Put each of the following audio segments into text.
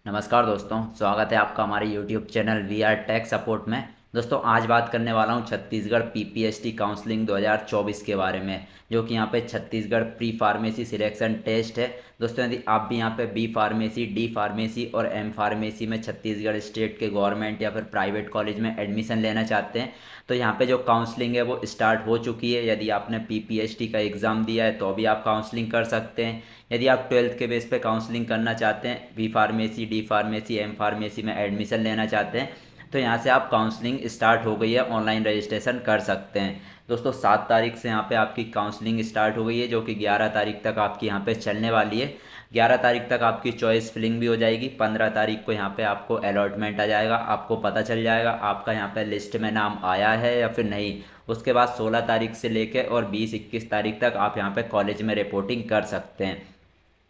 नमस्कार दोस्तों, स्वागत है आपका हमारे YouTube channel we are tech support में। दोस्तों आज बात करने वाला हूँ छत्तीसगढ़ पीपीएचटी काउंसलिंग 2024 के बारे में, जो कि यहाँ पे Chhattisgarh pre pharmacy selection test है। दोस्तों यदि आप भी यहाँ पे बी फार्मेसी, डी फार्मेसी और एम फार्मेसी में छत्तीसगढ़ स्टेट के गवर्नमेंट या फिर प्राइवेट कॉलेज में एडमिशन लेना चाहते हैं तो यहाँ पे जो काउंसलिंग है वो स्टार्ट हो चुकी है। यदि आपने पीपीएचटी का एग्ज़ाम दिया है तो भी आप काउंसलिंग कर सकते हैं। यदि आप ट्वेल्थ के बेस पे काउंसलिंग करना चाहते हैं, B pharmacy, D pharmacy, M pharmacy में एडमिशन लेना चाहते हैं तो यहाँ से आप काउंसलिंग स्टार्ट हो गई है, ऑनलाइन रजिस्ट्रेशन कर सकते हैं। दोस्तों 7 तारीख से यहाँ पे आपकी काउंसलिंग स्टार्ट हो गई है, जो कि 11 तारीख तक आपकी यहाँ पे चलने वाली है। 11 तारीख तक आपकी चॉइस फिलिंग भी हो जाएगी। 15 तारीख को यहाँ पे आपको अलॉटमेंट आ जाएगा, आपको पता चल जाएगा आपका यहाँ पे लिस्ट में नाम आया है या फिर नहीं। उसके बाद 16 तारीख से लेके और 20-21 तारीख तक आप यहाँ पे कॉलेज में रिपोर्टिंग कर सकते हैं।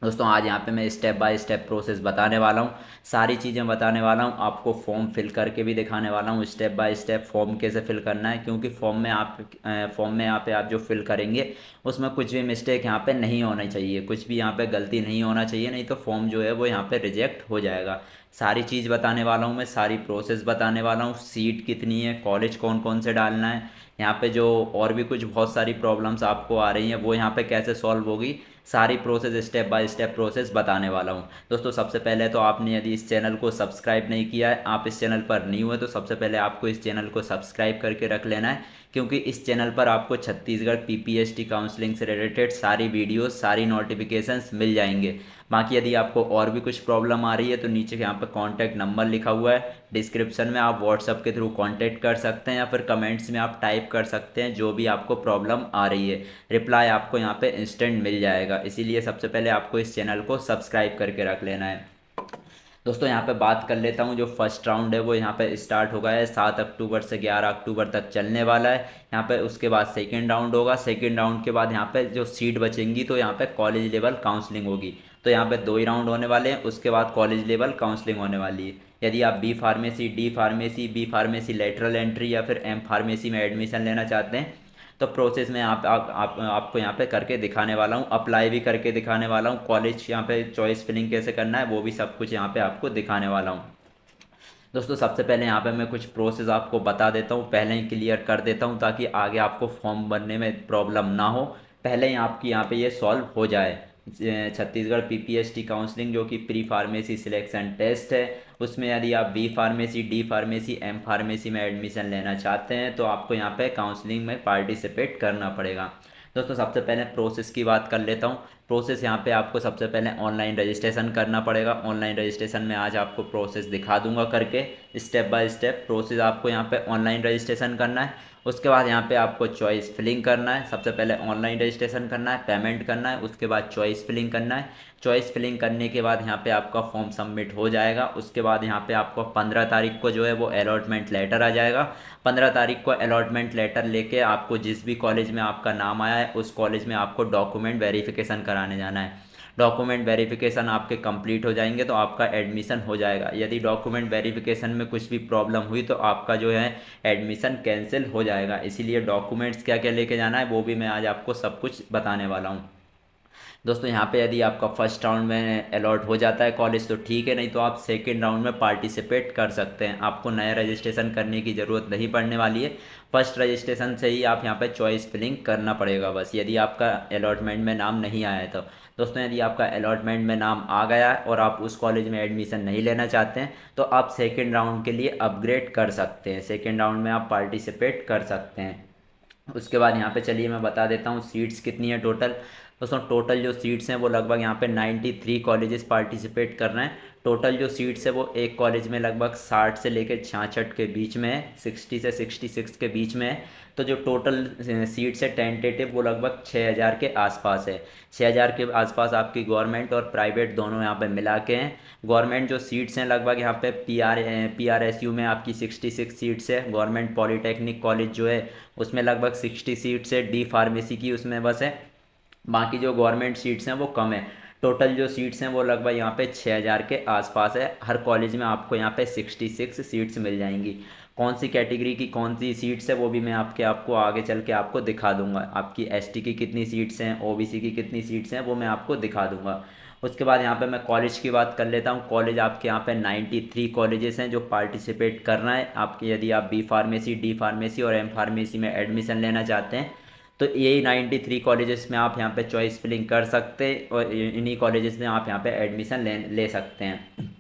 दोस्तों आज यहाँ पे मैं स्टेप बाय स्टेप प्रोसेस बताने वाला हूँ, सारी चीज़ें बताने वाला हूँ, आपको फॉर्म फिल करके भी दिखाने वाला हूँ स्टेप बाय स्टेप फॉर्म कैसे फिल करना है। क्योंकि फॉर्म में यहाँ पे आप जो फिल करेंगे उसमें कुछ भी मिस्टेक यहाँ पे नहीं होना चाहिए, कुछ भी यहाँ पे गलती नहीं होना चाहिए, नहीं तो फॉर्म जो है वो यहाँ पे रिजेक्ट हो जाएगा। सारी चीज़ बताने वाला हूँ मैं, सारी प्रोसेस बताने वाला हूँ, सीट कितनी है, कॉलेज कौन कौन से डालना है, यहाँ पे जो और भी कुछ बहुत सारी प्रॉब्लम्स आपको आ रही हैं वो यहाँ पे कैसे सॉल्व होगी, सारी process step by step process बताने वाला हूँ। दोस्तों सबसे पहले तो आपने यदि इस चैनल को सब्सक्राइब नहीं किया है, आप इस चैनल पर न्यू है, तो सबसे पहले आपको इस चैनल को सब्सक्राइब करके रख लेना है। क्योंकि इस चैनल पर आपको छत्तीसगढ़ पीपीएचटी काउंसलिंग से रिलेटेड सारी वीडियोस, सारी नोटिफिकेशंस मिल जाएंगे। बाकी यदि आपको और भी कुछ प्रॉब्लम आ रही है तो नीचे यहाँ पर कॉन्टैक्ट नंबर लिखा हुआ है डिस्क्रिप्शन में, आप व्हाट्सअप के थ्रू कांटेक्ट कर सकते हैं या फिर कमेंट्स में आप टाइप कर सकते हैं जो भी आपको प्रॉब्लम आ रही है। रिप्लाई आपको यहाँ पे इंस्टेंट मिल जाएगा, इसीलिए सबसे पहले आपको इस चैनल को सब्सक्राइब करके रख लेना है। दोस्तों यहाँ पे बात कर लेता हूँ, जो फर्स्ट राउंड है वो यहाँ पे स्टार्ट हो गया है, 7 अक्टूबर से 11 अक्टूबर तक चलने वाला है। यहाँ पे उसके बाद सेकंड राउंड होगा, सेकंड राउंड के बाद यहाँ पे जो सीट बचेंगी तो यहाँ पे कॉलेज लेवल काउंसलिंग होगी। तो यहाँ पे 2 ही राउंड होने वाले हैं, उसके बाद कॉलेज लेवल काउंसलिंग होने वाली है। यदि आप B pharmacy, D pharmacy, B pharmacy lateral entry या फिर एम फार्मेसी में एडमिशन लेना चाहते हैं तो प्रोसेस में आपको यहाँ पे करके दिखाने वाला हूँ, अप्लाई भी करके दिखाने वाला हूँ, कॉलेज यहाँ पे चॉइस फिलिंग कैसे करना है वो भी सब कुछ यहाँ पे आपको दिखाने वाला हूँ। दोस्तों सबसे पहले यहाँ पे मैं कुछ प्रोसेस आपको बता देता हूँ, पहले ही क्लियर कर देता हूँ ताकि आगे आपको फॉर्म भरने में प्रॉब्लम ना हो, पहले ही आपकी यहाँ पे ये सॉल्व हो जाए। छत्तीसगढ़ पीपीएचटी काउंसलिंग जो कि प्री फार्मेसी सिलेक्शन टेस्ट है, उसमें यदि आप B pharmacy, D pharmacy, M pharmacy में एडमिशन लेना चाहते हैं तो आपको यहाँ पे काउंसलिंग में पार्टिसिपेट करना पड़ेगा। दोस्तों सबसे पहले प्रोसेस की बात कर लेता हूँ। प्रोसेस यहाँ पे आपको सबसे पहले ऑनलाइन रजिस्ट्रेशन करना पड़ेगा। ऑनलाइन रजिस्ट्रेशन में आज आपको प्रोसेस दिखा दूंगा करके, स्टेप बाय स्टेप प्रोसेस आपको यहाँ पे ऑनलाइन रजिस्ट्रेशन करना है। उसके बाद यहाँ पे आपको चॉइस फिलिंग करना है, सबसे पहले ऑनलाइन रजिस्ट्रेशन करना है, पेमेंट करना है, उसके बाद चॉइस फिलिंग करना है। चॉइस फिलिंग करने के बाद यहाँ पे आपका फॉर्म सबमिट हो जाएगा। उसके बाद यहाँ पे आपको 15 तारीख को जो है वो अलॉटमेंट लेटर आ जाएगा। 15 तारीख को अलॉटमेंट लेटर लेके आपको जिस भी कॉलेज में आपका नाम आया है उस कॉलेज में आपको डॉक्यूमेंट वेरिफिकेशन कराने जाना है। डॉक्यूमेंट वेरिफिकेशन आपके कंप्लीट हो जाएंगे तो आपका एडमिशन हो जाएगा। यदि डॉक्यूमेंट वेरिफिकेशन में कुछ भी प्रॉब्लम हुई तो आपका जो है एडमिशन कैंसिल हो जाएगा। इसीलिए डॉक्यूमेंट्स क्या क्या लेके जाना है वो भी मैं आज आपको सब कुछ बताने वाला हूँ। दोस्तों यहाँ पे यदि आपका फर्स्ट राउंड में अलॉट हो जाता है कॉलेज तो ठीक है, नहीं तो आप सेकंड राउंड में पार्टिसिपेट कर सकते हैं। आपको नया रजिस्ट्रेशन करने की ज़रूरत नहीं पड़ने वाली है, फर्स्ट रजिस्ट्रेशन से ही आप यहाँ पे चॉइस फिलिंग करना पड़ेगा बस, यदि आपका अलॉटमेंट में नाम नहीं आया है तो। दोस्तों यदि आपका अलॉटमेंट में नाम आ गया है और आप उस कॉलेज में एडमिशन नहीं लेना चाहते हैं तो आप सेकेंड राउंड के लिए अपग्रेड कर सकते हैं, सेकेंड राउंड में आप पार्टिसिपेट कर सकते हैं। उसके बाद यहाँ पे चलिए मैं बता देता हूँ सीट्स कितनी है टोटल। दोस्तों टोटल जो सीट्स हैं वो लगभग यहाँ पे 93 कॉलेजेस पार्टिसिपेट कर रहे हैं। टोटल जो सीट्स है वो एक कॉलेज में लगभग 60 से लेकर 66 के बीच में है, 60 से 66 के बीच में है। तो जो टोटल सीट्स है टेंटेटिव वो लगभग 6000 के आसपास है। 6000 के आसपास आपकी गवर्नमेंट और प्राइवेट दोनों यहाँ पे मिला के हैं। गवर्नमेंट जो सीट्स हैं लगभग यहाँ पे पीआरएसयू में आपकी 66 सीट्स है। गवर्नमेंट पॉलीटेक्निक कॉलेज जो है उसमें लगभग 60 सीट्स है, डी फार्मेसी की उसमें बस है। बाकी जो गवर्नमेंट सीट्स हैं वो कम है। टोटल जो सीट्स हैं वो लगभग यहाँ पे 6000 के आसपास है। हर कॉलेज में आपको यहाँ पे 66 सीट्स मिल जाएंगी। कौन सी कैटेगरी की कौन सी सीट्स है वो भी मैं आपको आगे चल के आपको दिखा दूंगा। आपकी एसटी की कितनी सीट्स हैं, ओबीसी की कितनी सीट्स हैं वो मैं आपको दिखा दूंगा। उसके बाद यहाँ पे मैं कॉलेज की बात कर लेता हूँ। कॉलेज आपके यहाँ पे 93 कॉलेजेस हैं जो पार्टिसिपेट कर रहे हैं आपके। यदि आप बी फार्मेसी, डी फार्मेसी और एम फार्मेसी में एडमिशन लेना चाहते हैं तो यही 93 कॉलेजेस में आप यहाँ पे चॉइस फिलिंग कर सकते हैं और इन्हीं कॉलेजेस में आप यहाँ पे एडमिशन ले सकते हैं।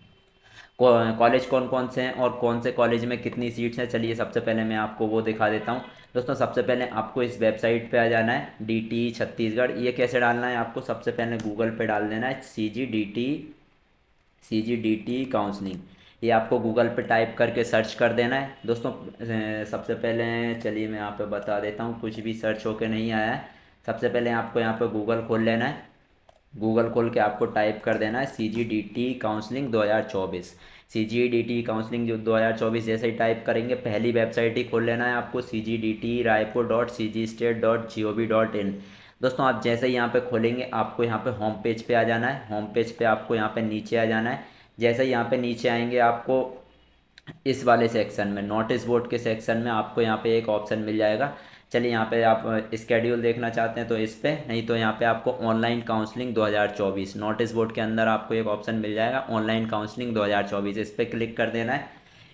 कॉलेज कौन कौन से हैं और कौन से कॉलेज में कितनी सीट्स हैं, चलिए सबसे पहले मैं आपको वो दिखा देता हूँ। दोस्तों सबसे पहले आपको इस वेबसाइट पे आ जाना है, DT छत्तीसगढ़। ये कैसे डालना है, आपको सबसे पहले गूगल पे डाल देना है CGDT काउंसलिंग। ये आपको गूगल पे टाइप करके सर्च कर देना है दोस्तों। सबसे पहले चलिए मैं यहाँ पे बता देता हूँ, कुछ भी सर्च होके नहीं आया है। सबसे पहले आपको यहाँ पे गूगल खोल लेना है। गूगल खोल के आपको टाइप कर देना है CGDT काउंसलिंग 2024। CGDT काउंसलिंग जो 2024 जैसे ही टाइप करेंगे पहली वेबसाइट ही खोल लेना है आपको, cgdt.raipur.cgstate.gov.in। दोस्तों आप जैसे ही यहाँ पे खोलेंगे आपको यहाँ पे होम पेज पे आ जाना है। होम पेज पे आपको यहाँ पे नीचे आ जाना है। जैसे ही यहाँ पे नीचे आएंगे आपको इस वाले सेक्शन में, नोटिस बोर्ड के सेक्शन में आपको यहाँ पे एक ऑप्शन मिल जाएगा। चलिए यहाँ पे आप स्केड्यूल देखना चाहते हैं तो इस पे, नहीं तो यहाँ पे आपको ऑनलाइन काउंसलिंग 2024 नोटिस बोर्ड के अंदर आपको एक ऑप्शन मिल जाएगा ऑनलाइन काउंसलिंग 2024। इस पर क्लिक कर देना है।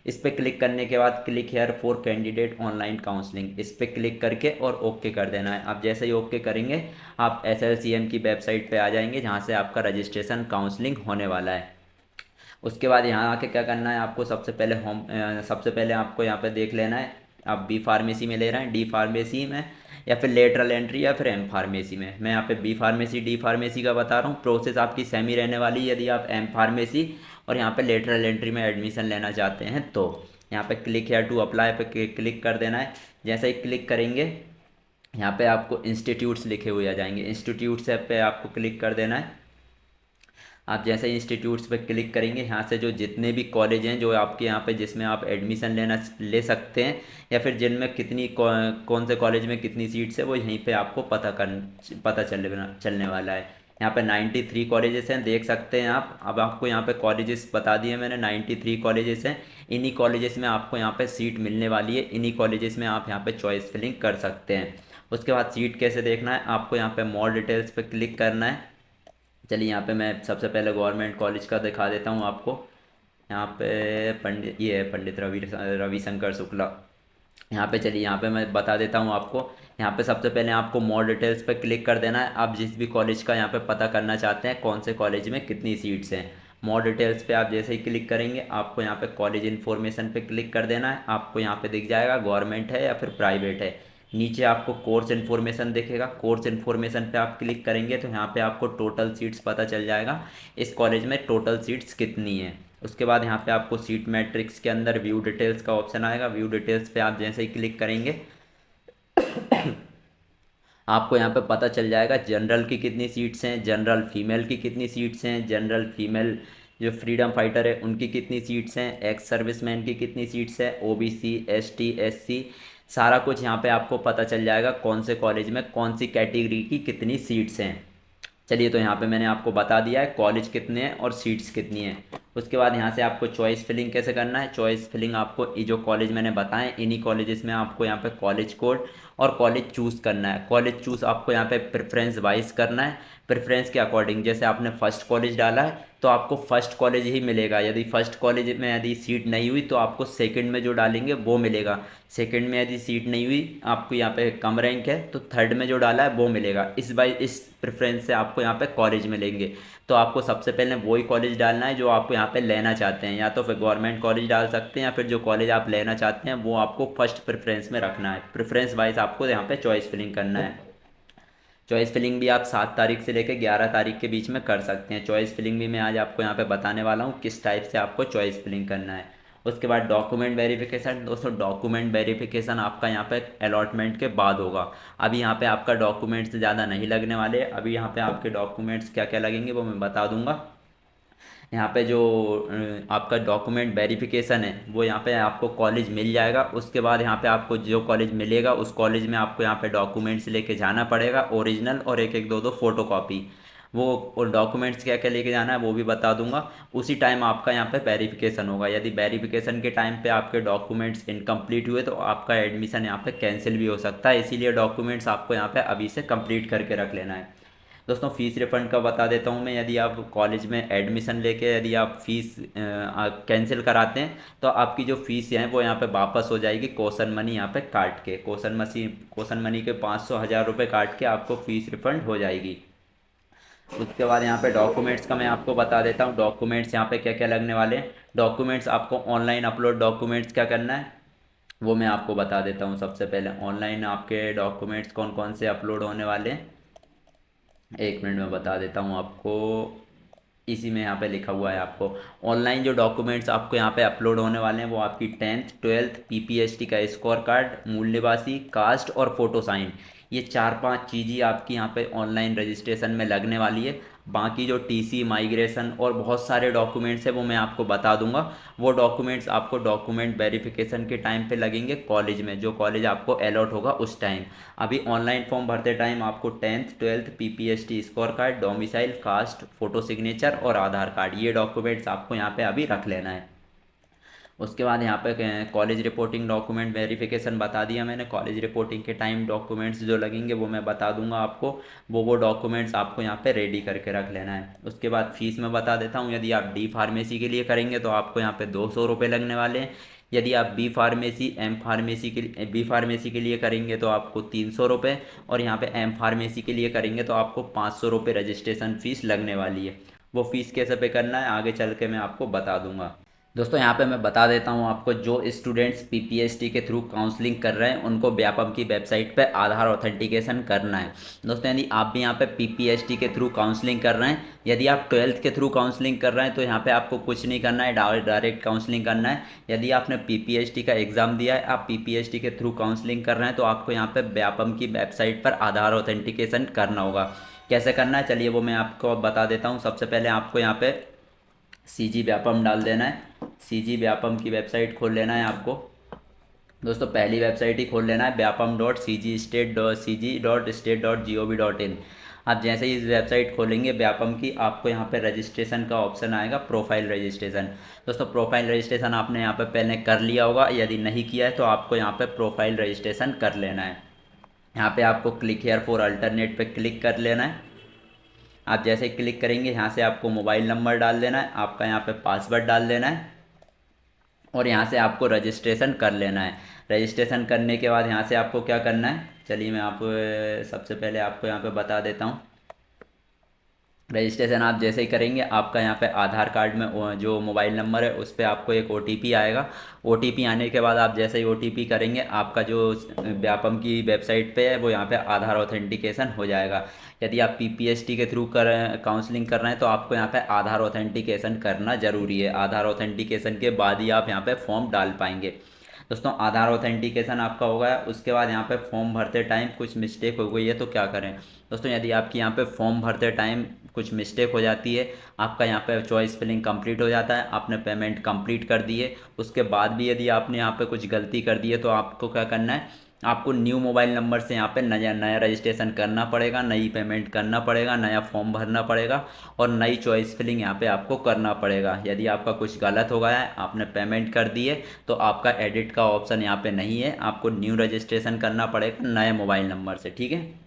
इस पर क्लिक करने के बाद click here for candidate online counselling, इस पर क्लिक करके और ओके कर देना है। आप जैसे ही ओके करेंगे आप SLCM की वेबसाइट पे आ जाएंगे जहाँ से आपका रजिस्ट्रेशन काउंसलिंग होने वाला है। उसके बाद यहाँ आके क्या करना है आपको, सबसे पहले आपको यहाँ पे देख लेना है आप बी फार्मेसी में ले रहे हैं, डी फार्मेसी में, या फिर लेटरल एंट्री, या फिर एम फार्मेसी में। मैं यहाँ पे बी फार्मेसी डी फार्मेसी का बता रहा हूँ। प्रोसेस आपकी सेम ही रहने वाली है यदि आप एम फार्मेसी और यहाँ पे लेटरल एंट्री में एडमिशन लेना चाहते हैं तो। यहाँ पे क्लिक हेयर टू अप्लाई पे क्लिक कर देना है। जैसे ही क्लिक करेंगे यहाँ पे आपको इंस्टीट्यूट्स लिखे हुए आ जाएंगे, इंस्टीट्यूट्स पे आपको क्लिक कर देना है। आप जैसे ही इंस्टीट्यूट्स पे क्लिक करेंगे यहाँ से जो जितने भी कॉलेज हैं जो आपके यहाँ पे जिसमें आप एडमिशन ले सकते हैं, या फिर जिनमें कौन से कॉलेज में कितनी सीट्स है वो यहीं पे आपको पता चलने वाला है। यहाँ पे 93 कॉलेजेस हैं, देख सकते हैं आप। अब आपको यहाँ पे कॉलेजेस बता दिए मैंने, 93 कॉलेजेस हैं। इन्हीं कॉलेजेस में आपको यहाँ पे सीट मिलने वाली है, इन्हीं कॉलेजेस में आप यहाँ पे चॉइस फिलिंग कर सकते हैं। उसके बाद सीट कैसे देखना है, आपको यहाँ पे मोर डिटेल्स पे क्लिक करना है। चलिए यहाँ पे मैं सबसे पहले गवर्नमेंट कॉलेज का दिखा देता हूँ आपको। यहाँ पे ये है पंडित रविशंकर शुक्ला। यहाँ पे चलिए यहाँ पे मैं बता देता हूँ आपको। यहाँ पे सबसे पहले आपको मोर डिटेल्स पे क्लिक कर देना है। आप जिस भी कॉलेज का यहाँ पे पता करना चाहते हैं कौन से कॉलेज में कितनी सीट्स हैं, मोर डिटेल्स पे आप जैसे ही क्लिक करेंगे आपको यहाँ पे कॉलेज इन्फॉर्मेशन पे क्लिक कर देना है। आपको यहाँ पे दिख जाएगा गवर्नमेंट है या फिर प्राइवेट है। नीचे आपको कोर्स इन्फॉर्मेशन दिखेगा, कोर्स इन्फॉर्मेशन पे आप क्लिक करेंगे तो यहाँ पे आपको टोटल सीट्स पता चल जाएगा इस कॉलेज में टोटल सीट्स कितनी है। उसके बाद यहाँ पे आपको सीट मैट्रिक्स के अंदर व्यू डिटेल्स का ऑप्शन आएगा। व्यू डिटेल्स पे आप जैसे ही क्लिक करेंगे आपको यहाँ पे पता चल जाएगा जनरल की कितनी सीट्स हैं, जनरल फीमेल की कितनी सीट्स हैं, जनरल फीमेल जो फ्रीडम फाइटर है उनकी कितनी सीट्स हैं, एक्स सर्विसमैन की कितनी सीट्स है, OBC ST SC, सारा कुछ यहाँ पे आपको पता चल जाएगा कौन से कॉलेज में कौन सी कैटेगरी की कितनी सीट्स हैं। चलिए तो यहाँ पे मैंने आपको बता दिया है कॉलेज कितने हैं और सीट्स कितनी हैं। उसके बाद यहाँ से आपको चॉइस फिलिंग कैसे करना है। चॉइस फिलिंग आपको ये जो कॉलेज मैंने बताए इन्हीं कॉलेजेस में आपको यहाँ पे कॉलेज कोड और कॉलेज चूज़ करना है। कॉलेज चूज़ आपको यहाँ पे प्रेफरेंस वाइज करना है, प्रेफरेंस के अकॉर्डिंग। जैसे आपने फर्स्ट कॉलेज डाला है तो आपको फर्स्ट कॉलेज ही मिलेगा। यदि फर्स्ट कॉलेज में यदि सीट नहीं हुई तो आपको सेकंड में जो डालेंगे वो मिलेगा। सेकंड में यदि सीट नहीं हुई, आपको यहाँ पे कम रैंक है तो थर्ड में जो डाला है वो मिलेगा। इस प्रेफरेंस से आपको यहाँ पे कॉलेज मिलेंगे। तो आपको सबसे पहले वही कॉलेज डालना है जो आपको यहाँ पे लेना चाहते हैं, या तो फिर गवर्नमेंट कॉलेज डाल सकते हैं या फिर जो कॉलेज आप लेना चाहते हैं वो आपको फर्स्ट प्रेफरेंस में रखना है। प्रेफरेंस वाइज आपको यहाँ पे चॉइस फिलिंग करना है। चॉइस फिलिंग भी आप 7 तारीख से लेकर 11 तारीख के बीच में कर सकते हैं। चॉइस फिलिंग भी मैं आज आपको यहाँ पे बताने वाला हूँ किस टाइप से आपको चॉइस फिलिंग करना है। उसके बाद डॉक्यूमेंट वेरिफिकेशन। दोस्तों डॉक्यूमेंट वेरिफिकेशन आपका यहाँ पे अलॉटमेंट के बाद होगा। अभी यहाँ पे आपका डॉक्यूमेंट्स ज़्यादा नहीं लगने वाले। अभी यहाँ पे आपके डॉक्यूमेंट्स क्या क्या लगेंगे वो मैं बता दूंगा। यहाँ पे जो आपका डॉक्यूमेंट वेरिफिकेशन है वो यहाँ पे आपको कॉलेज मिल जाएगा। उसके बाद यहाँ पे आपको जो कॉलेज मिलेगा उस कॉलेज में आपको यहाँ पे डॉक्यूमेंट्स लेके जाना पड़ेगा, ओरिजिनल और एक एक दो दो फोटो कॉपी। वो डॉक्यूमेंट्स क्या क्या लेके जाना है वो भी बता दूंगा। उसी टाइम आपका यहाँ पे वेरिफिकेशन होगा। यदि वेरिफिकेशन के टाइम पे आपके डॉक्यूमेंट्स इनकम्प्लीट हुए तो आपका एडमिशन यहाँ पे कैंसिल भी हो सकता है। इसीलिए डॉक्यूमेंट्स आपको यहाँ पे अभी से कंप्लीट करके रख लेना है। दोस्तों फीस रिफंड का बता देता हूँ मैं। यदि आप कॉलेज में एडमिशन लेके यदि आप फीस कैंसिल कराते हैं तो आपकी जो फीस है वो यहाँ पे वापस हो जाएगी, कॉशन मनी यहाँ पे काट के, कॉशन मनी के 500 1000 रुपये काट के आपको फीस रिफंड हो जाएगी। उसके बाद यहाँ पे डॉक्यूमेंट्स का मैं आपको बता देता हूँ, डॉक्यूमेंट्स यहाँ पे क्या क्या लगने वाले हैं। डॉक्यूमेंट्स आपको ऑनलाइन अपलोड डॉक्यूमेंट्स क्या करना है वो मैं आपको बता देता हूँ। सबसे पहले ऑनलाइन आपके डॉक्यूमेंट्स कौन कौन से अपलोड होने वाले हैं, 1 मिनट में बता देता हूँ आपको। इसी में यहाँ पे लिखा हुआ है आपको। ऑनलाइन जो डॉक्यूमेंट्स आपको यहाँ पे अपलोड होने वाले हैं वो आपकी 10th 12th पीपीएसटी का स्कोर कार्ड, मूल निवासी, कास्ट और फोटो साइन, ये 4 5 चीज़ें आपकी यहाँ पे ऑनलाइन रजिस्ट्रेशन में लगने वाली है। बाकी जो टीसी, माइग्रेशन और बहुत सारे डॉक्यूमेंट्स हैं वो मैं आपको बता दूंगा। वो डॉक्यूमेंट्स आपको डॉक्यूमेंट वेरिफिकेशन के टाइम पे लगेंगे कॉलेज में, जो कॉलेज आपको अलॉट होगा उस टाइम। अभी ऑनलाइन फॉर्म भरते टाइम आपको 10th 12th PPST score card, domicile, caste, photo signature और आधार कार्ड, ये डॉक्यूमेंट्स आपको यहाँ पे अभी रख लेना है। उसके बाद यहाँ पे कॉलेज रिपोर्टिंग डॉक्यूमेंट वेरिफिकेशन बता दिया मैंने। कॉलेज रिपोर्टिंग के टाइम डॉक्यूमेंट्स जो लगेंगे वो मैं बता दूंगा आपको। वो डॉक्यूमेंट्स आपको यहाँ पे रेडी करके रख लेना है। उसके बाद फीस मैं बता देता हूँ। यदि आप डी फार्मेसी के लिए करेंगे तो आपको यहाँ पे 200 रुपये लगने वाले हैं। यदि आप बी फार्मेसी के लिए करेंगे तो आपको 300 रुपये, और यहाँ पे एम फार्मेसी के लिए करेंगे तो आपको 500 रुपये रजिस्ट्रेशन फ़ीस लगने वाली है। वो फ़ीस कैसे पे करना है आगे चल के मैं आपको बता दूंगा। दोस्तों यहाँ पे मैं बता देता हूँ आपको, जो स्टूडेंट्स पीपीएसटी के थ्रू काउंसलिंग कर रहे हैं उनको व्यापम की वेबसाइट पे आधार ऑथेंटिकेशन करना है। दोस्तों यदि आप भी यहाँ पे पीपीएसटी के थ्रू काउंसलिंग कर रहे हैं, यदि आप 12th के थ्रू काउंसलिंग कर रहे हैं तो यहाँ पे आपको कुछ नहीं करना है, डायरेक्ट काउंसलिंग करना है। यदि आपने पीपीएसटी का एग्ज़ाम दिया है, आप पीपीएसटी के थ्रू काउंसलिंग कर रहे हैं तो आपको यहाँ पे व्यापम की वेबसाइट पर आधार ऑथेंटिकेशन करना होगा। कैसे करना है चलिए वो मैं आपको बता देता हूँ। सबसे पहले आपको यहाँ पे सीजी व्यापम डाल देना है। सीजी व्यापम की वेबसाइट खोल लेना है आपको। दोस्तों पहली वेबसाइट ही खोल लेना है, व्यापम.cg.state.gov.in। आप जैसे ही इस वेबसाइट खोलेंगे व्यापम की, आपको यहाँ पे रजिस्ट्रेशन का ऑप्शन आएगा, प्रोफाइल रजिस्ट्रेशन। दोस्तों प्रोफाइल रजिस्ट्रेशन आपने यहाँ पे पहले कर लिया होगा, यदि नहीं किया है तो आपको यहाँ पे प्रोफाइल रजिस्ट्रेशन कर लेना है। यहाँ पे आपको क्लिक हेयर फॉर अल्टरनेट पे क्लिक कर लेना है। आप जैसे ही क्लिक करेंगे यहाँ से आपको मोबाइल नंबर डाल देना है, आपका यहाँ पे पासवर्ड डाल देना है और यहाँ से आपको रजिस्ट्रेशन कर लेना है। रजिस्ट्रेशन करने के बाद यहाँ से आपको क्या करना है चलिए मैं आपको सबसे पहले आपको यहाँ पे बता देता हूँ। रजिस्ट्रेशन आप जैसे ही करेंगे आपका यहाँ पे आधार कार्ड में जो मोबाइल नंबर है उस पर आपको एक ओटीपी आएगा। ओटीपी आने के बाद आप जैसे ही ओटीपी करेंगे आपका जो व्यापम की वेबसाइट पे है वो यहाँ पे आधार ऑथेंटिकेशन हो जाएगा। यदि आप पीपीएसटी के थ्रू कर काउंसलिंग कर रहे हैं तो आपको यहाँ पे आधार ऑथेंटिकेशन करना ज़रूरी है। आधार ऑथेंटिकेशन के बाद ही आप यहाँ पे फॉर्म डाल पाएंगे। दोस्तों आधार ऑथेंटिकेशन आपका हो गया, उसके बाद यहाँ पे फॉर्म भरते टाइम कुछ मिस्टेक हो गई है तो क्या करें। दोस्तों यदि आपकी यहाँ पे फॉर्म भरते टाइम कुछ मिस्टेक हो जाती है, आपका यहाँ पे चॉइस फिलिंग कंप्लीट हो जाता है, आपने पेमेंट कंप्लीट कर दी है, उसके बाद भी यदि आपने यहाँ पे कुछ गलती कर दी है तो आपको क्या करना है, आपको न्यू मोबाइल नंबर से यहाँ पे नया नया रजिस्ट्रेशन करना पड़ेगा, नई पेमेंट करना पड़ेगा, नया फॉर्म भरना पड़ेगा और नई चॉइस फिलिंग यहाँ पे आपको करना पड़ेगा। यदि आपका कुछ गलत हो गया है, आपने पेमेंट कर दी है तो आपका एडिट का ऑप्शन यहाँ पे नहीं है, आपको न्यू रजिस्ट्रेशन करना पड़ेगा नए मोबाइल नंबर से, ठीक है।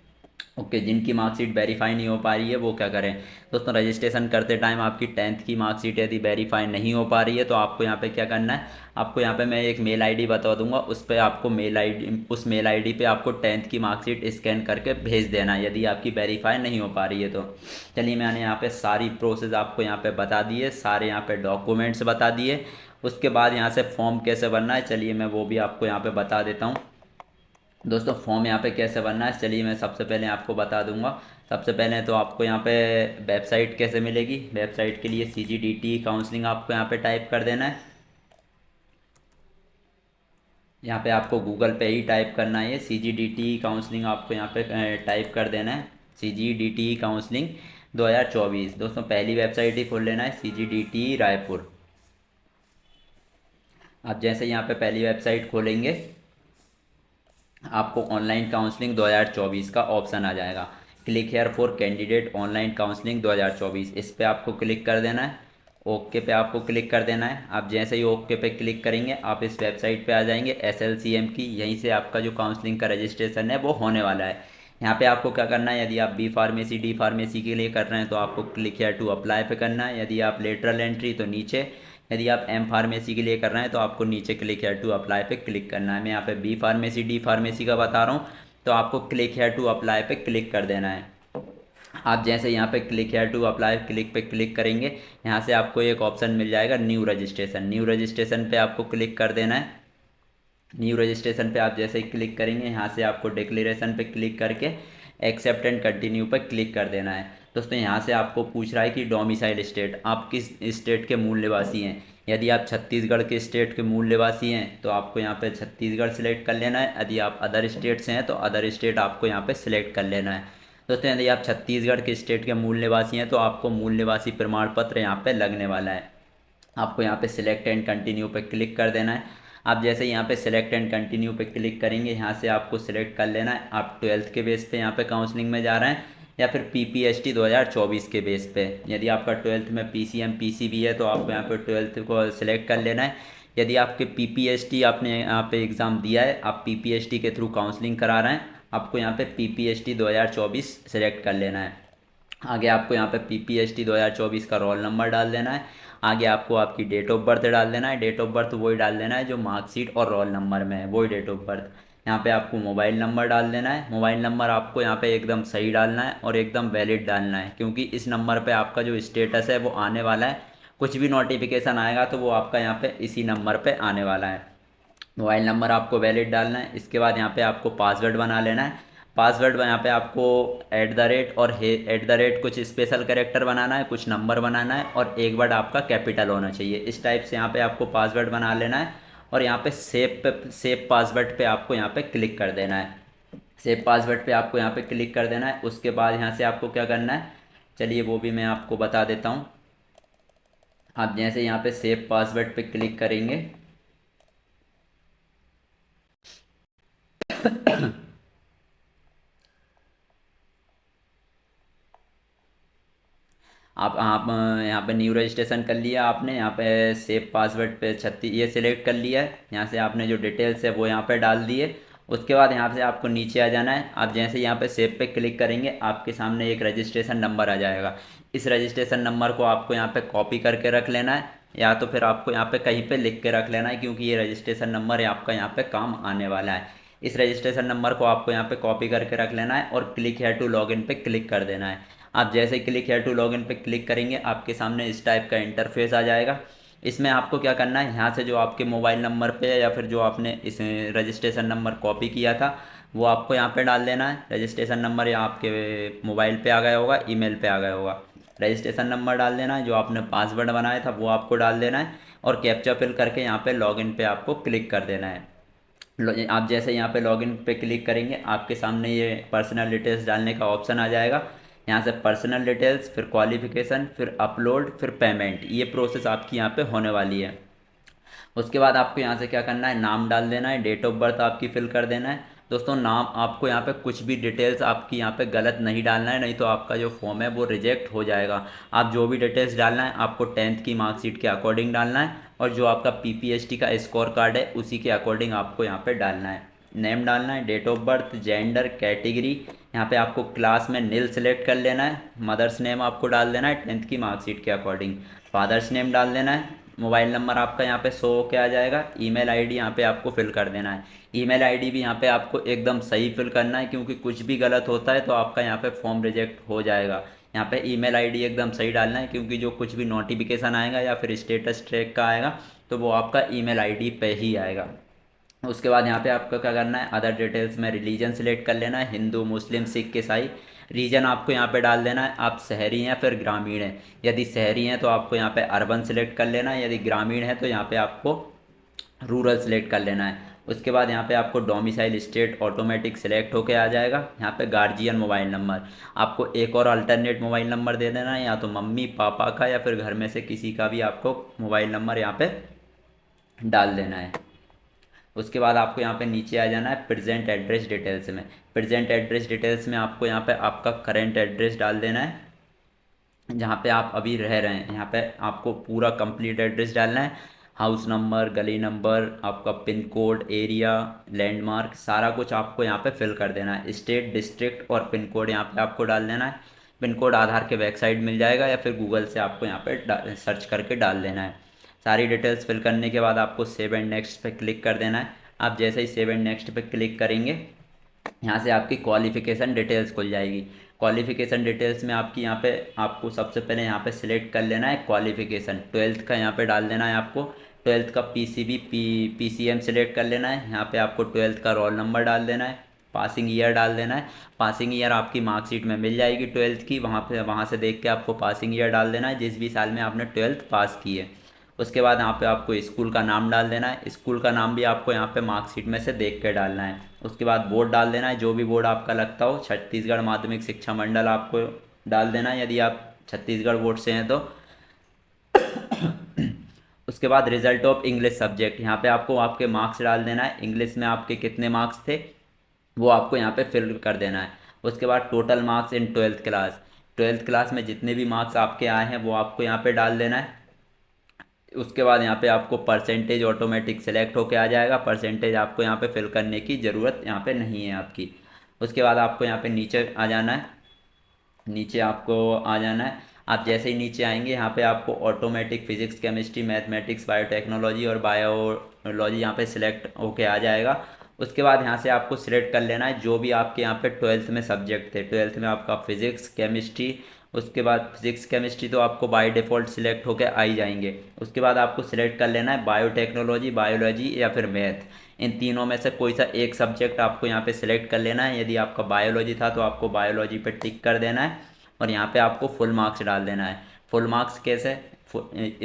ओके, जिनकी मार्कशीट वेरीफाई नहीं हो पा रही है वो क्या करें। दोस्तों रजिस्ट्रेशन करते टाइम आपकी 10th की मार्कशीट यदि वेरीफाई नहीं हो पा रही है तो आपको यहाँ पे क्या करना है, आपको यहाँ पे मैं एक मेल आईडी बता दूंगा, उस पर आपको उस मेल आईडी पे आपको 10th की मार्कशीट स्कैन करके भेज देना है यदि आपकी वेरीफाई नहीं हो पा रही है तो। चलिए मैंने यहाँ पे सारी प्रोसेस आपको यहाँ पे बता दिए, सारे यहाँ पे डॉक्यूमेंट्स बता दिए। उसके बाद यहाँ से फॉर्म कैसे भरना है चलिए मैं वो भी आपको यहाँ पे बता देता हूँ। दोस्तों फॉर्म यहाँ पे कैसे भरना है चलिए मैं सबसे पहले आपको बता दूंगा। सबसे पहले तो आपको यहाँ पे वेबसाइट कैसे मिलेगी, वेबसाइट के लिए CGDT काउंसलिंग आपको यहाँ पे टाइप कर देना है। यहाँ पे आपको गूगल पे ही टाइप करना है, ये CGDT काउंसलिंग आपको यहाँ पे टाइप कर देना है, CGDT काउंसलिंग 2024। दोस्तों पहली वेबसाइट ही खोल लेना है, CGDT रायपुर। आप जैसे यहाँ पे पहली वेबसाइट खोलेंगे आपको ऑनलाइन काउंसलिंग 2024 का ऑप्शन आ जाएगा। Click here for candidate online counselling 2024, इस पे आपको क्लिक कर देना है। ओके पे आपको क्लिक कर देना है। आप जैसे ही ओके पे क्लिक करेंगे आप इस वेबसाइट पे आ जाएंगे SLCM की, यहीं से आपका जो काउंसलिंग का रजिस्ट्रेशन है वो होने वाला है। यहाँ पे आपको क्या करना है, यदि आप बी फार्मेसी डी फार्मेसी के लिए कर रहे हैं तो आपको क्लिक हेयर टू अप्लाई पे करना है। यदि आप लेटरल एंट्री तो नीचे, यदि आप एम फार्मेसी के लिए कर रहे हैं तो आपको नीचे क्लिक हेयर टू अप्लाई पे क्लिक करना है। मैं यहाँ पे बी फार्मेसी डी फार्मेसी का बता रहा हूँ, तो आपको क्लिक हेयर टू अप्लाई पे क्लिक कर देना है। आप जैसे यहाँ पे click here to apply click पे क्लिक करेंगे, यहाँ से आपको एक ऑप्शन मिल जाएगा न्यू रजिस्ट्रेशन। न्यू रजिस्ट्रेशन पे आपको क्लिक कर देना है। न्यू रजिस्ट्रेशन पे आप जैसे ही क्लिक करेंगे, यहाँ से आपको डिक्लेरेशन पे क्लिक करके एक्सेप्ट एंड कंटिन्यू पे क्लिक कर देना है। दोस्तों यहाँ से आपको पूछ रहा है कि डोमिसाइल स्टेट, आप किस स्टेट के मूल निवासी हैं। यदि आप छत्तीसगढ़ के स्टेट के मूल निवासी हैं तो आपको यहाँ पे छत्तीसगढ़ सिलेक्ट कर लेना है। यदि आप अदर स्टेट से हैं तो अदर स्टेट आपको यहाँ पे सिलेक्ट कर लेना है। दोस्तों यदि आप छत्तीसगढ़ के स्टेट के मूल निवासी हैं तो आपको मूल निवासी प्रमाण पत्र यहाँ पे लगने वाला है। आपको यहाँ पे सिलेक्ट एंड कंटिन्यू पे क्लिक कर देना है। आप जैसे यहाँ पे सिलेक्ट एंड कंटिन्यू पे क्लिक करेंगे, यहाँ से आपको सिलेक्ट कर लेना है आप 12th के बेस पे यहाँ पे काउंसलिंग में जा रहे हैं या फिर PPST 2024 के बेस पे। यदि आपका 12th में PCM PCB है तो आपको यहाँ पे 12th को सिलेक्ट कर लेना है। यदि आपके PPST आपने यहाँ पे एग्ज़ाम दिया है, आप PPST के थ्रू काउंसलिंग करा रहे हैं, आपको यहाँ पे PPST 2024 सेलेक्ट कर लेना है। आगे आपको यहाँ पे PPST 2024 का रोल नंबर डाल देना है। आगे आपको आपकी डेट ऑफ बर्थ डाल देना है। डेट ऑफ बर्थ वही डाल देना है जो मार्कशीट और रोल नंबर में है, वही डेट ऑफ बर्थ। यहाँ पे आपको मोबाइल नंबर डाल देना है। मोबाइल नंबर आपको यहाँ पे एकदम सही डालना है और एकदम वैलिड डालना है, क्योंकि इस नंबर पे आपका जो स्टेटस है वो आने वाला है। कुछ भी नोटिफिकेशन आएगा तो वो आपका यहाँ पे इसी नंबर पे आने वाला है। मोबाइल नंबर आपको वैलिड डालना है। इसके बाद यहाँ पे आपको पासवर्ड बना लेना है। पासवर्ड यहाँ पे आपको ऐट द रेट और ऐट द रेट कुछ स्पेशल कैरेक्टर बनाना है, कुछ नंबर बनाना है और एक वर्ड आपका कैपिटल होना चाहिए। इस टाइप से यहाँ पे आपको पासवर्ड बना लेना है और यहाँ पे सेव पासवर्ड पे आपको यहाँ पे क्लिक कर देना है। सेव पासवर्ड पे आपको यहाँ पे क्लिक कर देना है। उसके बाद यहाँ से आपको क्या करना है, चलिए वो भी मैं आपको बता देता हूँ। आप जैसे यहाँ पे सेव पासवर्ड पे क्लिक करेंगे, आप यहाँ पे न्यू रजिस्ट्रेशन कर लिया आपने, यहाँ पे सेव पासवर्ड पे 36 ये सिलेक्ट कर लिया है। यहाँ से आपने जो डिटेल्स है वो यहाँ पे डाल दिए। उसके बाद यहाँ से आपको नीचे आ जाना है। आप जैसे यहाँ पे सेव पे क्लिक करेंगे, आपके सामने एक रजिस्ट्रेशन नंबर आ जाएगा। इस रजिस्ट्रेशन नंबर को आपको यहाँ पे कॉपी करके रख लेना है, या तो फिर आपको यहाँ पे कहीं पे लिख के रख लेना है, क्योंकि ये रजिस्ट्रेशन नंबर है आपका यहाँ पे काम आने वाला है। इस रजिस्ट्रेशन नंबर को आपको यहाँ पे कॉपी करके रख लेना है और क्लिक हेयर टू लॉगिन पे क्लिक कर देना है। आप जैसे क्लिक हेयर टू लॉगिन पे क्लिक करेंगे, आपके सामने इस टाइप का इंटरफेस आ जाएगा। इसमें आपको क्या करना है, यहाँ से जो आपके मोबाइल नंबर पे या फिर जो आपने इस रजिस्ट्रेशन नंबर कॉपी किया था वो आपको यहाँ पे डाल देना है। रजिस्ट्रेशन नंबर या आपके मोबाइल पे आ गया होगा, ईमेल पे आ गया होगा। रजिस्ट्रेशन नंबर डाल देना है, जो आपने पासवर्ड बनाया था वो आपको डाल देना है और कैप्चा फिल करके यहाँ पे लॉगिन पे आपको क्लिक कर देना है। आप जैसे यहाँ पे लॉगिन पे क्लिक करेंगे, आपके सामने ये पर्सनल डिटेल्स डालने का ऑप्शन आ जाएगा। यहाँ से पर्सनल डिटेल्स, फिर क्वालिफिकेशन, फिर अपलोड, फिर पेमेंट, ये प्रोसेस आपकी यहाँ पे होने वाली है। उसके बाद आपको यहाँ से क्या करना है, नाम डाल देना है, डेट ऑफ बर्थ आपकी फिल कर देना है। दोस्तों नाम आपको यहाँ पे कुछ भी डिटेल्स आपकी यहाँ पे गलत नहीं डालना है, नहीं तो आपका जो फॉर्म है वो रिजेक्ट हो जाएगा। आप जो भी डिटेल्स डालना है आपको 10th की मार्कशीट के अकॉर्डिंग डालना है और जो आपका PPST का स्कोर कार्ड है उसी के अकॉर्डिंग आपको यहाँ पे डालना है। नेम डालना है, date of birth, gender, category, यहाँ पे आपको क्लास में नील सेलेक्ट कर लेना है। मदर्स नेम आपको डाल देना है 10th की मार्कशीट के अकॉर्डिंग। फादर्स नेम डाल देना है। मोबाइल नंबर आपका यहाँ पे शो होके आ जाएगा। ईमेल आईडी यहाँ पे आपको फिल कर देना है। ईमेल आईडी भी यहाँ पे आपको एकदम सही फिल करना है, क्योंकि कुछ भी गलत होता है तो आपका यहाँ पे फॉर्म रिजेक्ट हो जाएगा। यहाँ पे ईमेल आईडी एकदम सही डालना है, क्योंकि जो कुछ भी नोटिफिकेशन आएगा या फिर स्टेटस ट्रैक का आएगा तो वो आपका ईमेल आईडी पे ही आएगा। उसके बाद यहाँ पे आपको क्या करना है, अदर डिटेल्स में रिलीजन सेलेक्ट कर लेना है, हिंदू, मुस्लिम, सिख, ईसाई। रीजन आपको यहाँ पे डाल देना है, आप शहरी हैं फिर ग्रामीण हैं। यदि शहरी हैं तो आपको यहाँ पे अर्बन सेलेक्ट कर लेना है, यदि ग्रामीण है तो यहाँ पे आपको रूरल सेलेक्ट कर लेना है। उसके बाद यहाँ पे आपको डोमिसाइल स्टेट ऑटोमेटिक सेलेक्ट होके आ जाएगा। यहाँ पे गार्जियन मोबाइल नंबर आपको एक और अल्टरनेट मोबाइल नंबर दे देना है, या तो मम्मी पापा का या फिर घर में से किसी का भी आपको मोबाइल नंबर यहाँ पे डाल देना है। उसके बाद आपको यहाँ पे नीचे आ जाना है प्रेजेंट एड्रेस डिटेल्स में। प्रेजेंट एड्रेस डिटेल्स में आपको यहाँ पे आपका करेंट एड्रेस डाल देना है, जहाँ पे आप अभी रह रहे हैं। यहाँ पे आपको पूरा कंप्लीट एड्रेस डालना है। हाउस नंबर, गली नंबर, आपका पिन कोड, एरिया, लैंडमार्क, सारा कुछ आपको यहाँ पे फिल कर देना है। स्टेट, डिस्ट्रिक्ट और पिन कोड यहाँ पे आपको डाल देना है। पिन कोड आधार के वेबसाइट मिल जाएगा या फिर गूगल से आपको यहाँ पे सर्च करके डाल देना है। सारी डिटेल्स फिल करने के बाद आपको सेव एंड नेक्स्ट पे क्लिक कर देना है। आप जैसे ही सेव एंड नेक्स्ट पे क्लिक करेंगे, यहाँ से आपकी क्वालिफ़िकेशन डिटेल्स खुल जाएगी। क्वालिफ़िकेशन डिटेल्स में आपकी यहाँ पे आपको सबसे पहले यहाँ पे सिलेक्ट कर लेना है क्वालिफ़िकेशन। ट्वेल्थ का यहाँ पे डाल देना है आपको। ट्वेल्थ का पीसीबी पीसीएम सिलेक्ट कर लेना है। यहाँ पे आपको ट्वेल्थ का रोल नंबर डाल देना है। पासिंग ईयर डाल देना है। पासिंग ईयर आपकी मार्कशीट में मिल जाएगी ट्वेल्थ की, वहाँ से देख के आपको पासिंग ईयर डाल देना है जिस भी साल में आपने ट्वेल्थ पास की है। उसके बाद यहाँ पे आपको स्कूल का नाम डाल देना है। स्कूल का नाम भी आपको यहाँ पे मार्कशीट में से देख के डालना है। उसके बाद बोर्ड डाल देना है, जो भी बोर्ड आपका लगता हो। छत्तीसगढ़ माध्यमिक शिक्षा मंडल आपको डाल देना है यदि आप छत्तीसगढ़ बोर्ड से हैं तो। उसके बाद रिजल्ट ऑफ इंग्लिश सब्जेक्ट, यहाँ पे आपको आपके मार्क्स डाल देना है। इंग्लिश में आपके कितने मार्क्स थे वो आपको यहाँ पे फिल कर देना है। उसके बाद total marks in twelfth class, twelfth class में जितने भी मार्क्स आपके आए हैं वो आपको यहाँ पे डाल देना है। उसके बाद यहाँ पे आपको परसेंटेज ऑटोमेटिक सेलेक्ट होके आ जाएगा। परसेंटेज आपको यहाँ पे फिल करने की ज़रूरत यहाँ पे नहीं है आपकी। उसके बाद आपको यहाँ पे नीचे आ जाना है। नीचे आपको आ जाना है। आप जैसे ही नीचे आएंगे यहाँ पे आपको automatic physics, chemistry, mathematics, biotechnology और बायोलॉजी यहाँ पे सिलेक्ट होके आ जाएगा। उसके बाद यहाँ से आपको सिलेक्ट कर लेना है जो भी आपके यहाँ पे ट्वेल्थ में सब्जेक्ट थे। ट्वेल्थ में आपका फिजिक्स, केमिस्ट्री, उसके बाद फिजिक्स केमिस्ट्री तो आपको बाय डिफ़ॉल्ट सिलेक्ट होकर आ ही जाएंगे। उसके बाद आपको सिलेक्ट कर लेना है बायोटेक्नोलॉजी, बायोलॉजी या फिर मैथ। इन तीनों में से कोई सा एक सब्जेक्ट आपको यहाँ पे सिलेक्ट कर लेना है। यदि आपका बायोलॉजी था तो आपको बायोलॉजी पे टिक कर देना है और यहाँ पे आपको फुल मार्क्स डाल देना है। फुल मार्क्स कैसे?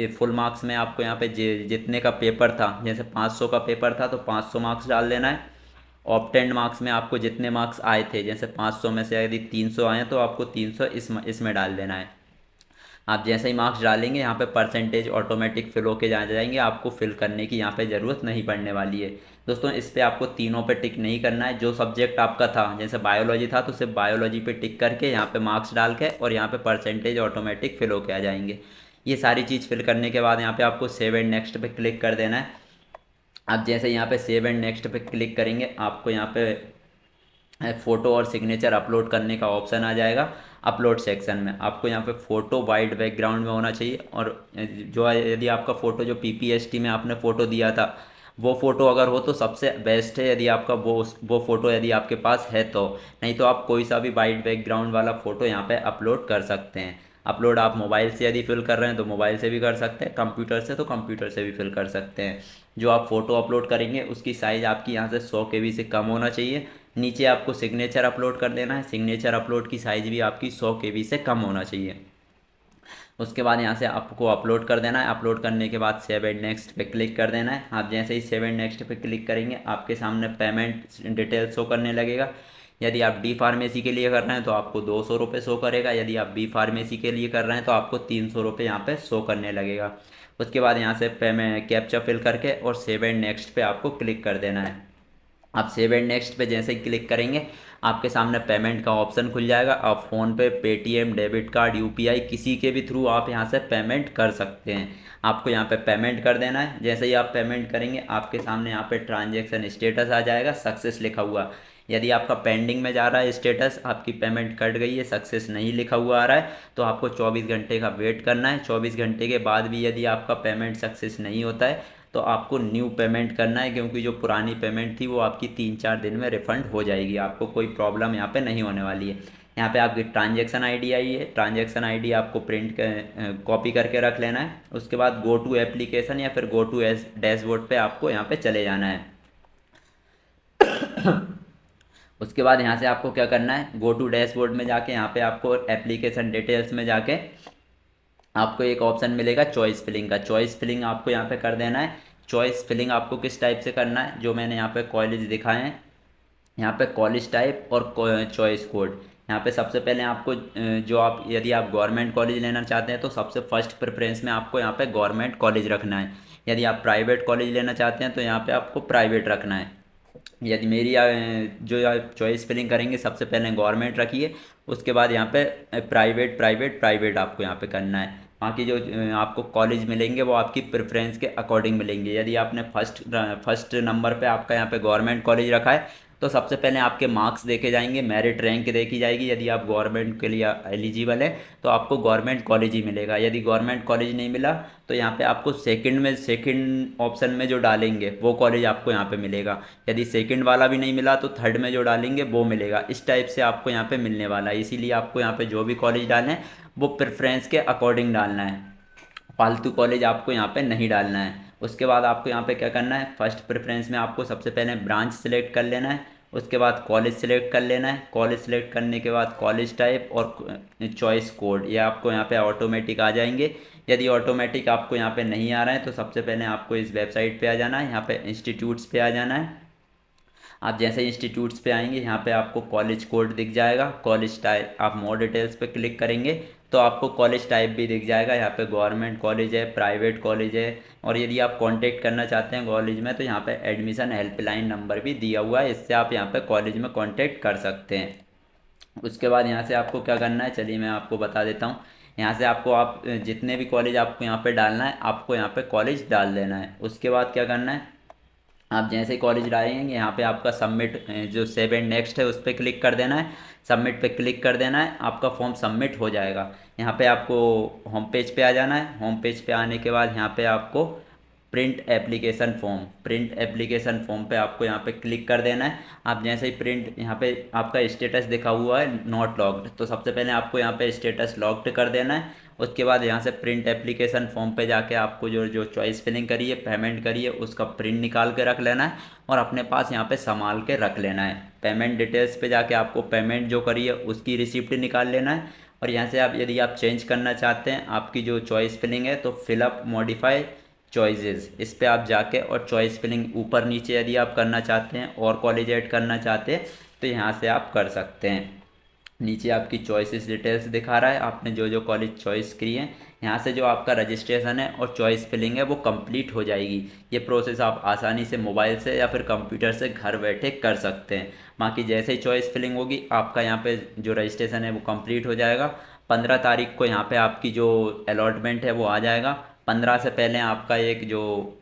फुल मार्क्स में आपको यहाँ पे जितने का पेपर था, जैसे 500 का पेपर था तो 500 मार्क्स डाल देना है। ऑप्टेंड मार्क्स में आपको जितने मार्क्स आए थे, जैसे 500 में से यदि 300 आए तो आपको 300 इसमें डाल देना है। आप जैसे ही मार्क्स डालेंगे यहाँ पे परसेंटेज ऑटोमेटिक फिल होके जा जाएंगे। आपको फिल करने की यहाँ पे ज़रूरत नहीं पड़ने वाली है। दोस्तों इस पे आपको तीनों पे टिक नहीं करना है। जो सब्जेक्ट आपका था, जैसे बायोलॉजी था तो सिर्फ बायोलॉजी पे टिक करके यहाँ पे मार्क्स डाल के और यहाँ पे परसेंटेज ऑटोमेटिक फिल होके आ जाएंगे। ये सारी चीज़ फिल करने के बाद यहाँ पे आपको सेव एंड नेक्स्ट पे क्लिक कर देना है। आप जैसे यहाँ पे सेव एंड नेक्स्ट पे क्लिक करेंगे आपको यहाँ पे फ़ोटो और सिग्नेचर अपलोड करने का ऑप्शन आ जाएगा। अपलोड सेक्शन में आपको यहाँ पे फ़ोटो वाइट बैकग्राउंड में होना चाहिए। और जो यदि आपका फ़ोटो जो पीपीएसटी में आपने फ़ोटो दिया था वो फ़ोटो अगर हो तो सबसे बेस्ट है, यदि आपका वो फ़ोटो यदि आपके पास है तो। नहीं तो आप कोई सा भी वाइट बैकग्राउंड वाला फ़ोटो यहाँ पे अपलोड कर सकते हैं। अपलोड आप मोबाइल से यदि फिल कर रहे हैं तो मोबाइल से भी कर सकते हैं, कंप्यूटर से तो कंप्यूटर से भी फिल कर सकते हैं। जो आप फ़ोटो अपलोड करेंगे उसकी साइज़ आपकी यहाँ से 100 KB से कम होना चाहिए। नीचे आपको सिग्नेचर अपलोड कर देना है। सिग्नेचर अपलोड की साइज़ भी आपकी 100 KB से कम होना चाहिए। उसके बाद यहाँ से आपको अपलोड कर देना है। अपलोड करने के बाद सेव एंड नेक्स्ट पे क्लिक कर देना है। आप जैसे ही सेव एंड नेक्स्ट पे क्लिक करेंगे आपके सामने पेमेंट डिटेल्स शो करने लगेगा। यदि आप डी फार्मेसी के लिए कर रहे हैं तो आपको 200 रुपये शो करेगा। यदि आप बी फार्मेसी के लिए कर रहे हैं तो आपको 300 रुपये यहाँ पे शो करने लगेगा। उसके बाद यहाँ से पेमेंट कैप्चा फिल करके और सेव एंड नेक्स्ट पे आपको क्लिक कर देना है। आप सेव एंड नेक्स्ट पे जैसे ही क्लिक करेंगे आपके सामने पेमेंट का ऑप्शन खुल जाएगा। आप फ़ोन पे, पेटीएम, डेबिट कार्ड, यूपीआई किसी के भी थ्रू आप यहाँ से पेमेंट कर सकते हैं। आपको यहाँ पे पेमेंट कर देना है। जैसे ही आप पेमेंट करेंगे आपके सामने यहाँ पे ट्रांजैक्शन स्टेटस आ जाएगा, सक्सेस लिखा हुआ। यदि आपका पेंडिंग में जा रहा है स्टेटस, आपकी पेमेंट कट गई है, सक्सेस नहीं लिखा हुआ आ रहा है, तो आपको 24 घंटे का वेट करना है। 24 घंटे के बाद भी यदि आपका पेमेंट सक्सेस नहीं होता है तो आपको न्यू पेमेंट करना है, क्योंकि जो पुरानी पेमेंट थी वो आपकी 3-4 दिन में रिफ़ंड हो जाएगी। आपको कोई प्रॉब्लम यहाँ पे नहीं होने वाली है। यहाँ पे आपकी ट्रांजैक्शन आईडी आई है। ट्रांजैक्शन आईडी आपको प्रिंट कॉपी करके रख लेना है। उसके बाद गो टू एप्लीकेशन या फिर गो टू डैशबोर्ड पे आपको यहाँ पे चले जाना है। उसके बाद यहाँ से आपको क्या करना है, गो टू डैशबोर्ड में जाके यहाँ पे आपको एप्लीकेशन डिटेल्स में जाके आपको एक ऑप्शन मिलेगा चॉइस फिलिंग का। चॉइस फिलिंग आपको यहाँ पे कर देना है। चॉइस फिलिंग आपको किस टाइप से करना है, जो मैंने यहाँ पे कॉलेज दिखाए हैं, यहाँ पे कॉलेज टाइप और चॉइस कोड। यहाँ पे सबसे पहले आपको जो आप यदि आप गवर्नमेंट कॉलेज लेना चाहते हैं तो सबसे फर्स्ट प्रेफरेंस में आपको यहाँ पे गवर्नमेंट कॉलेज रखना है। यदि आप प्राइवेट कॉलेज लेना चाहते हैं तो यहाँ पे आपको प्राइवेट रखना है। यदि मेरी जो आप चॉइस फिलिंग करेंगे सबसे पहले गवर्नमेंट रखिए। उसके बाद यहाँ पे प्राइवेट प्राइवेट प्राइवेट आपको यहाँ पे करना है। बाकी जो आपको कॉलेज मिलेंगे वो आपकी प्रेफरेंस के अकॉर्डिंग मिलेंगे। यदि आपने फर्स्ट नंबर पे आपका यहाँ पे गवर्नमेंट कॉलेज रखा है तो सबसे पहले आपके मार्क्स देखे जाएंगे, मेरिट रैंक देखी जाएगी। यदि आप गवर्नमेंट के लिए एलिजिबल है तो आपको गवर्नमेंट कॉलेज ही मिलेगा। यदि गवर्नमेंट कॉलेज नहीं मिला तो यहाँ पे आपको सेकंड ऑप्शन में जो डालेंगे वो कॉलेज आपको यहाँ पे मिलेगा। यदि सेकंड वाला भी नहीं मिला तो थर्ड में जो डालेंगे वो मिलेगा। इस टाइप से आपको यहाँ पे मिलने वाला है। इसीलिए आपको यहाँ पे जो भी कॉलेज डालें वो प्रेफरेंस के अकॉर्डिंग डालना है, फालतू कॉलेज आपको यहाँ पे नहीं डालना है। उसके बाद आपको यहाँ पे क्या करना है, फर्स्ट प्रेफरेंस में आपको सबसे पहले ब्रांच सेलेक्ट कर लेना है। उसके बाद कॉलेज सेलेक्ट कर लेना है। कॉलेज सेलेक्ट करने के बाद कॉलेज टाइप और चॉइस कोड ये आपको यहाँ पे ऑटोमेटिक आ जाएंगे। यदि ऑटोमेटिक आपको यहाँ पे नहीं आ रहा है तो सबसे पहले आपको इस वेबसाइट पे आ जाना है, यहाँ पे इंस्टीट्यूट्स पे आ जाना है। आप जैसे इंस्टीट्यूट्स पे आएंगे यहाँ पे आपको कॉलेज कोड दिख जाएगा। कॉलेज टाइप आप मोर डिटेल्स पे क्लिक करेंगे तो आपको कॉलेज टाइप भी दिख जाएगा। यहाँ पे गवर्नमेंट कॉलेज है, प्राइवेट कॉलेज है, और यदि आप कांटेक्ट करना चाहते हैं कॉलेज में तो यहाँ पे एडमिशन हेल्पलाइन नंबर भी दिया हुआ है, इससे आप यहाँ पे कॉलेज में कांटेक्ट कर सकते हैं। उसके बाद यहाँ से आपको क्या करना है, चलिए मैं आपको बता देता हूँ। यहाँ से आपको आप जितने भी कॉलेज आपको यहाँ पे डालना है आपको यहाँ पे कॉलेज डाल देना है। उसके बाद क्या करना है, आप जैसे ही कॉलेज डालेंगे यहाँ पे आपका सबमिट जो सेव एंड नेक्स्ट है उस पर क्लिक कर देना है। सबमिट पे क्लिक कर देना है, आपका फॉर्म सबमिट हो जाएगा। यहाँ पे आपको होम पेज पे आ जाना है। होम पेज पे आने के बाद यहाँ पे आपको प्रिंट एप्लीकेशन फॉर्म पे आपको यहाँ पे क्लिक कर देना है। आप जैसे ही प्रिंट यहाँ पे आपका स्टेटस दिखा हुआ है नॉट लॉग्ड, तो सबसे पहले आपको यहाँ पे स्टेटस लॉक्ड कर देना है। उसके बाद यहाँ से प्रिंट एप्लीकेशन फॉर्म पे जाके आपको जो जो चॉइस फिलिंग करी है, पेमेंट करी है, उसका प्रिंट निकाल के रख लेना है और अपने पास यहाँ पे संभाल के रख लेना है। पेमेंट डिटेल्स पे जाके आपको पेमेंट जो करी है उसकी रिसिप्ट निकाल लेना है। और यहाँ से आप यदि आप चेंज करना चाहते हैं आपकी जो चॉइस फिलिंग है तो फिलअप मॉडिफाई चॉइसेस इस पे आप जाके और चॉइस फिलिंग ऊपर नीचे यदि आप करना चाहते हैं और कॉलेज ऐड करना चाहते हैं तो यहाँ से आप कर सकते हैं। नीचे आपकी चॉइसेस डिटेल्स दिखा रहा है, आपने जो जो कॉलेज चॉइस की है। यहाँ से जो आपका रजिस्ट्रेशन है और चॉइस फिलिंग है वो कंप्लीट हो जाएगी। ये प्रोसेस आप आसानी से मोबाइल से या फिर कंप्यूटर से घर बैठे कर सकते हैं। बाकी जैसे ही चॉइस फिलिंग होगी आपका यहाँ पे जो रजिस्ट्रेशन है वो कंप्लीट हो जाएगा। 15 तारीख को यहाँ पे आपकी जो अलॉटमेंट है वो आ जाएगा। 15 से पहले आपका एक जो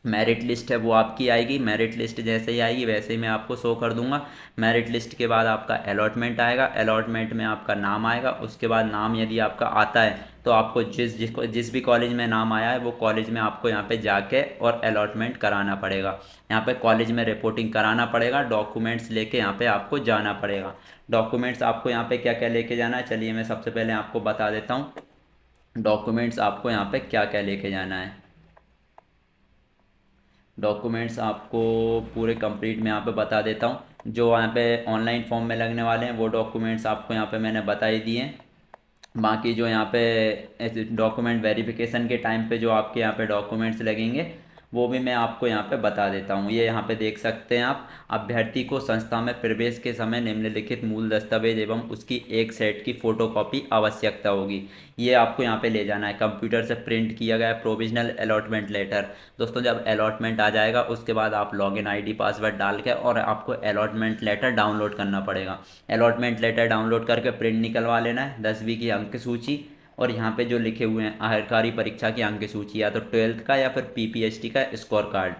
मेरिट लिस्ट है वो आपकी आएगी। मेरिट लिस्ट जैसे ही आएगी वैसे ही मैं आपको शो कर दूंगा। मेरिट लिस्ट के बाद आपका अलॉटमेंट आएगा, अलॉटमेंट में आपका नाम आएगा। उसके बाद नाम यदि आपका आता है तो आपको जिस भी कॉलेज में नाम आया है वो कॉलेज में आपको यहाँ पे जाके और अलॉटमेंट कराना पड़ेगा। यहाँ पे कॉलेज में रिपोर्टिंग कराना पड़ेगा, डॉक्यूमेंट्स लेके यहाँ पे आपको जाना पड़ेगा। डॉक्यूमेंट्स आपको यहाँ पे क्या क्या लेके जाना है, चलिए मैं सबसे पहले आपको बता देता हूँ डॉक्यूमेंट्स आपको यहाँ पे क्या क्या लेके जाना है। डॉक्यूमेंट्स आपको पूरे कंप्लीट मैं यहाँ पे बता देता हूँ। जो यहाँ पे ऑनलाइन फॉर्म में लगने वाले हैं वो डॉक्यूमेंट्स आपको यहाँ पे मैंने बता ही दिए हैं। बाकी जो यहाँ पे डॉक्यूमेंट वेरिफिकेशन के टाइम पे जो आपके यहाँ पे डॉक्यूमेंट्स लगेंगे वो भी मैं आपको यहाँ पे बता देता हूँ। ये यहाँ पे देख सकते हैं आप, अभ्यर्थी को संस्था में प्रवेश के समय निम्नलिखित मूल दस्तावेज एवं उसकी एक सेट की फ़ोटोकॉपी आवश्यकता होगी। ये आपको यहाँ पे ले जाना है। कंप्यूटर से प्रिंट किया गया प्रोविजनल अलॉटमेंट लेटर। दोस्तों जब अलॉटमेंट आ जाएगा उसके बाद आप लॉगिन आईडी पासवर्ड डाल के और आपको अलॉटमेंट लेटर डाउनलोड करना पड़ेगा। अलॉटमेंट लेटर डाउनलोड करके प्रिंट निकलवा लेना है, 10वीं की अंक सूची और यहाँ पे जो लिखे हुए हैं आखिरी परीक्षा की अंक सूची या तो 12th का या फिर पीपीएसटी का स्कोर कार्ड।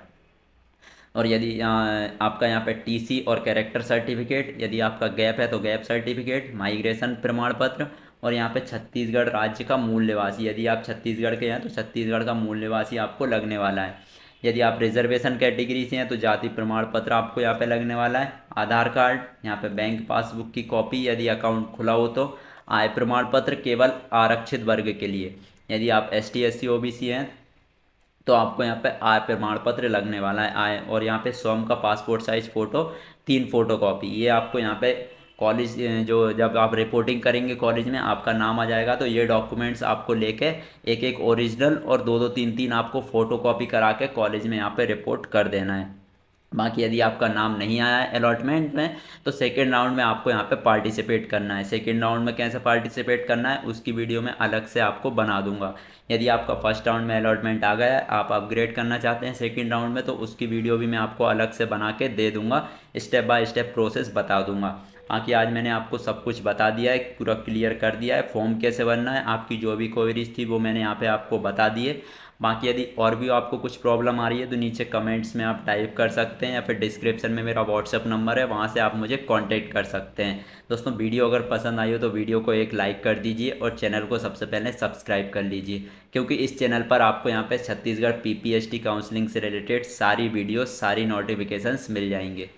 और यदि आपका यहाँ पे टीसी और कैरेक्टर सर्टिफिकेट, यदि आपका गैप है तो गैप सर्टिफिकेट, माइग्रेशन प्रमाण पत्र, और यहाँ पे छत्तीसगढ़ राज्य का मूल निवासी, यदि आप छत्तीसगढ़ के हैं तो छत्तीसगढ़ का मूल निवासी आपको लगने वाला है। यदि आप रिजर्वेशन कैटेगरी से हैं तो जाति प्रमाण पत्र आपको यहाँ पे लगने वाला है। आधार कार्ड, यहाँ पे बैंक पासबुक की कॉपी यदि अकाउंट खुला हो तो, आय प्रमाण पत्र केवल आरक्षित वर्ग के लिए, यदि आप एसटी एससी ओबीसी हैं तो आपको यहाँ पे आय प्रमाण पत्र लगने वाला है आय। और यहाँ पे स्वयं का पासपोर्ट साइज फ़ोटो 3 फोटोकॉपी, ये आपको यहाँ पे कॉलेज जो जब आप रिपोर्टिंग करेंगे कॉलेज में आपका नाम आ जाएगा तो ये डॉक्यूमेंट्स आपको लेके एक एक ओरिजिनल और दो दो तीन तीन आपको फ़ोटोकॉपी करा के कॉलेज में यहाँ पे रिपोर्ट कर देना है। बाकी यदि आपका नाम नहीं आया है अलॉटमेंट में तो सेकेंड राउंड में आपको यहाँ पे पार्टिसिपेट करना है। सेकेंड राउंड में कैसे पार्टिसिपेट करना है उसकी वीडियो मैं अलग से आपको बना दूंगा। यदि आपका फर्स्ट राउंड में अलॉटमेंट आ गया है, आप अपग्रेड करना चाहते हैं सेकेंड राउंड में, तो उसकी वीडियो भी मैं आपको अलग से बना के दे दूंगा, स्टेप बाय स्टेप प्रोसेस बता दूंगा। बाकी आज मैंने आपको सब कुछ बता दिया है, पूरा क्लियर कर दिया है। फॉर्म कैसे भरना है, आपकी जो भी क्वेरीज थी वो मैंने यहाँ पे आपको बता दिए। बाकी यदि और भी आपको कुछ प्रॉब्लम आ रही है तो नीचे कमेंट्स में आप टाइप कर सकते हैं, या फिर डिस्क्रिप्शन में मेरा व्हाट्सअप नंबर है, वहाँ से आप मुझे कांटेक्ट कर सकते हैं। दोस्तों वीडियो अगर पसंद आई हो तो वीडियो को एक लाइक कर दीजिए और चैनल को सबसे पहले सब्सक्राइब कर लीजिए, क्योंकि इस चैनल पर आपको यहाँ पे छत्तीसगढ़ पीपीएसटी काउंसलिंग से रिलेटेड सारी वीडियो, सारी नोटिफिकेशंस मिल जाएंगे।